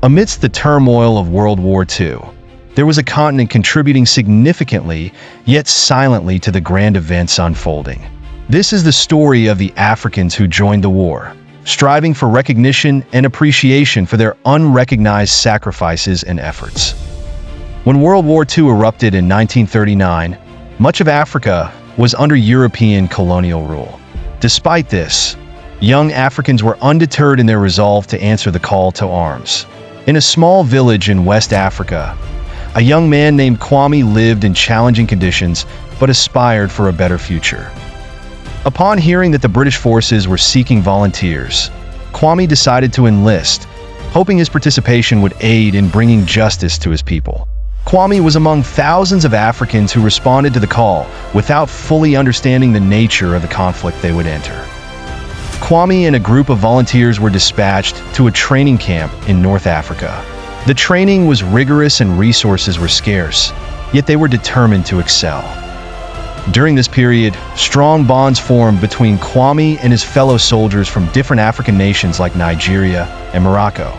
Amidst the turmoil of World War II, there was a continent contributing significantly, yet silently, to the grand events unfolding. This is the story of the Africans who joined the war, striving for recognition and appreciation for their unrecognized sacrifices and efforts. When World War II erupted in 1939, much of Africa was under European colonial rule. Despite this, young Africans were undeterred in their resolve to answer the call to arms. In a small village in West Africa, a young man named Kwame lived in challenging conditions but aspired for a better future. Upon hearing that the British forces were seeking volunteers, Kwame decided to enlist, hoping his participation would aid in bringing justice to his people. Kwame was among thousands of Africans who responded to the call without fully understanding the nature of the conflict they would enter. Kwame and a group of volunteers were dispatched to a training camp in North Africa. The training was rigorous and resources were scarce, yet they were determined to excel. During this period, strong bonds formed between Kwame and his fellow soldiers from different African nations like Nigeria and Morocco.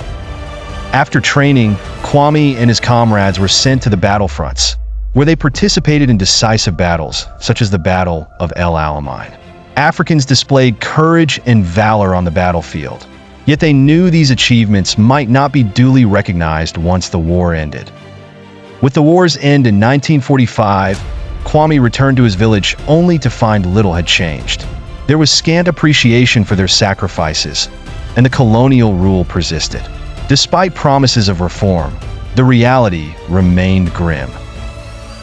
After training, Kwame and his comrades were sent to the battlefronts, where they participated in decisive battles, such as the Battle of El Alamein. Africans displayed courage and valor on the battlefield, yet they knew these achievements might not be duly recognized once the war ended. With the war's end in 1945, Kwame returned to his village only to find little had changed. There was scant appreciation for their sacrifices, and the colonial rule persisted. Despite promises of reform, the reality remained grim.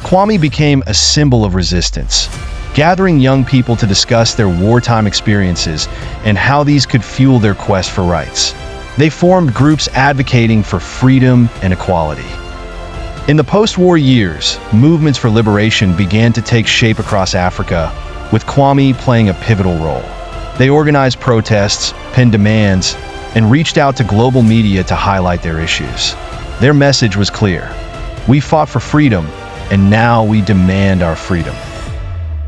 Kwame became a symbol of resistance, gathering young people to discuss their wartime experiences and how these could fuel their quest for rights. They formed groups advocating for freedom and equality. In the post-war years, movements for liberation began to take shape across Africa, with Kwame playing a pivotal role. They organized protests, penned demands, and reached out to global media to highlight their issues. Their message was clear: we fought for freedom, and now we demand our freedom.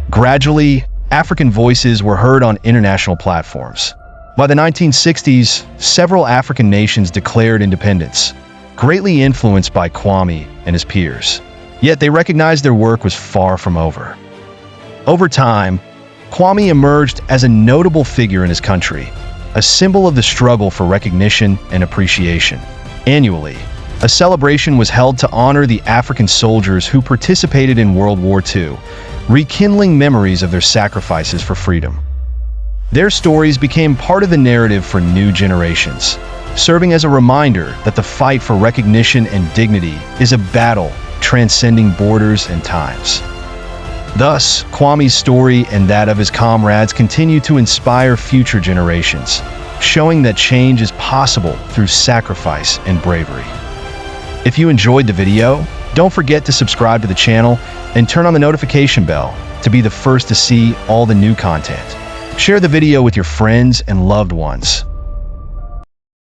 Gradually, African voices were heard on international platforms. By the 1960s, several African nations declared independence, greatly influenced by Kwame and his peers. Yet they recognized their work was far from over. Over time, Kwame emerged as a notable figure in his country, a symbol of the struggle for recognition and appreciation. Annually, a celebration was held to honor the African soldiers who participated in World War II, rekindling memories of their sacrifices for freedom. Their stories became part of the narrative for new generations, serving as a reminder that the fight for recognition and dignity is a battle transcending borders and times. Thus, Kwame's story and that of his comrades continue to inspire future generations, showing that change is possible through sacrifice and bravery. If you enjoyed the video, don't forget to subscribe to the channel and turn on the notification bell to be the first to see all the new content. Share the video with your friends and loved ones.